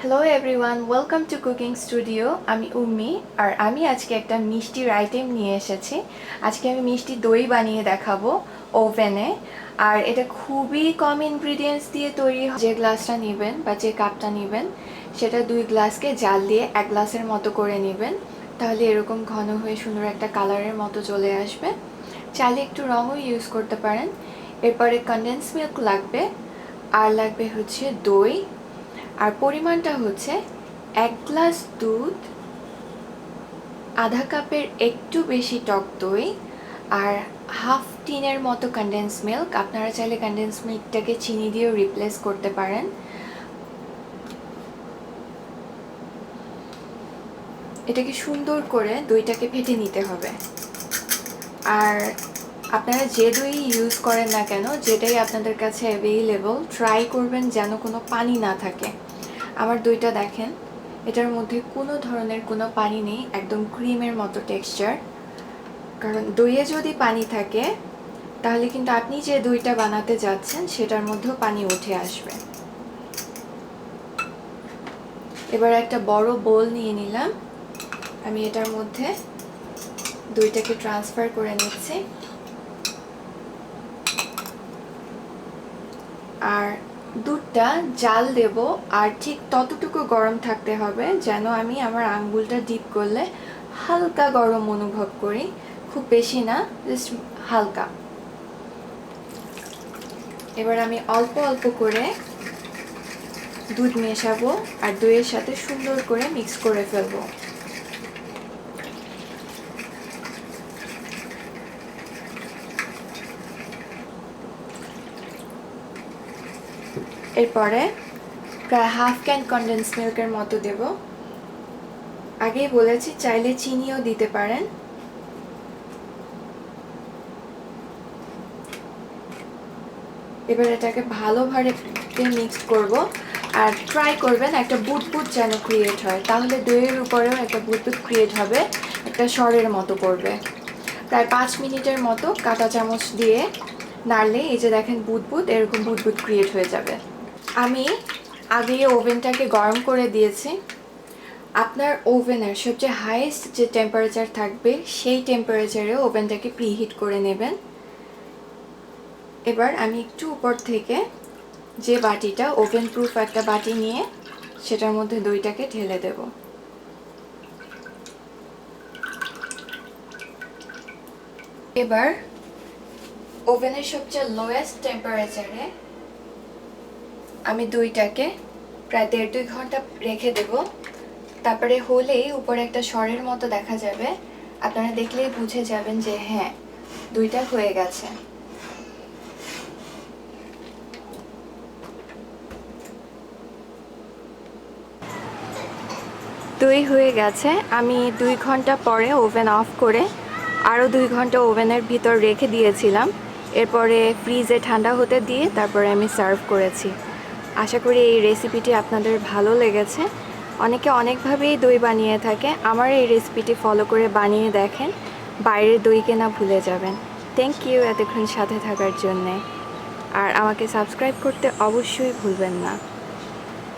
Hello everyone, welcome to cooking studio. আমি উম্মি, আর আমি আজকে একটা মিষ্টির আইটেম নিয়ে এসেছি। আজকে আমি মিষ্টি দই বানিয়ে দেখাবো ওভেনে। আর এটা খুবই কম ইনগ্রিডিয়েন্টস দিয়ে তৈরি। যে গ্লাসটা নেবেন বা যে কাপটা নেবেন সেটা 2 গ্লাসকে জাল দিয়ে 1 গ্লাসের মতো করে নেবেন। তাহলে এরকম ঘন হয়ে সুন্দর একটা কালারের মতো চলে আসবে। চাইলে একটু রঙও ইউজ করতে পারেন। এরপরে কনডেন্স মিল্ক লাগবে, আর লাগবে হচ্ছে দই। আর পরিমাণটা হচ্ছে 1 গ্লাস দুধ, আধা কাপের একটু বেশি টক দই, আর হাফ টিনের মতো কনডেন্স মিল্ক। আপনারা চাইলে কনডেন্স মিল্কটাকে চিনি দিয়েও রিপ্লেস করতে পারেন। এটাকে সুন্দর করে দইটাকে ফেটে নিতে হবে। আর আপনারা যে দই ইউজ করেন না কেন, যেটাই আপনাদের কাছে অ্যাভেইলেবল, ট্রাই করবেন যেন কোনো পানি না থাকে। আমার দইটা দেখেন, এটার মধ্যে কোনো ধরনের কোনো পানি নেই, একদম ক্রিমের মতো টেক্সচার। কারণ দইয়ে যদি পানি থাকে তাহলে কিন্তু আপনি যে দইটা বানাতে যাচ্ছেন সেটার মধ্যেও পানি উঠে আসবে। এবার একটা বড় বোল নিয়ে নিলাম। আমি এটার মধ্যে দইটাকে ট্রান্সফার করে নিচ্ছি। আর দুধটা জাল দেব, আর ঠিক ততটুকু গরম থাকতে হবে যেন আমি আমার আঙ্গুলটা ডিপ করলে হালকা গরম অনুভব করি, খুব বেশি না, জাস্ট হালকা। এবার আমি অল্প অল্প করে দুধ মেশাবো আর দইয়ের সাথে সুন্দর করে মিক্স করে ফেলবো। এরপরে প্রায় হাফ ক্যান কনডেন্স মিল্কের মতো দেব। আগেই বলেছি চাইলে চিনিও দিতে পারেন। এবার এটাকে ভালোভাবে মিক্স করব, আর ট্রাই করবেন একটা বুদবুদ যেন ক্রিয়েট হয়, তাহলে দইয়ের উপরেও একটা বুদবুদ ক্রিয়েট হবে, একটা সরের মতো করবে। প্রায় 5 মিনিটের মতো কাঁটা চামচ দিয়ে নাড়লে এই যে দেখেন বুদবুদ, এরকম বুদবুদ ক্রিয়েট হয়ে যাবে। আমি আগে ওভেনটাকে গরম করে দিয়েছি। আপনার ওভেনের সবচেয়ে হাইয়েস্ট যে টেম্পারেচার থাকবে সেই টেম্পারেচারে ওভেনটাকে প্রিহিট করে নেবেন। এবার আমি একটু উপর থেকে যে বাটিটা, ওভেন প্রুফ একটা বাটি নিয়ে সেটার মধ্যে দইটাকে ঢেলে দেব। এবার ওভেনের সবচেয়ে লোয়েস্ট টেম্পারেচারে আমি দইটাকে প্রায় 1.5-2 ঘন্টা রেখে দেব। তারপরে হলেই উপরে একটা সরের মতো দেখা যাবে, আপনারা দেখলেই বুঝে যাবেন যে হ্যাঁ, দইটা হয়ে গেছে। দই হয়ে গেছে। আমি 2 ঘন্টা পরে ওভেন অফ করে আরও 2 ঘন্টা ওভেনের ভিতর রেখে দিয়েছিলাম। এরপরে ফ্রিজে ঠান্ডা হতে দিয়ে তারপরে আমি সার্ভ করেছি। আশা করি এই রেসিপিটি আপনাদের ভালো লেগেছে। অনেকে অনেকভাবেই দই বানিয়ে থাকে, আমার এই রেসিপিটি ফলো করে বানিয়ে দেখেন, বাইরের দই কেনা ভুলে যাবেন। থ্যাংক ইউ এতক্ষণ সাথে থাকার জন্যে। আর আমাকে সাবস্ক্রাইব করতে অবশ্যই ভুলবেন না।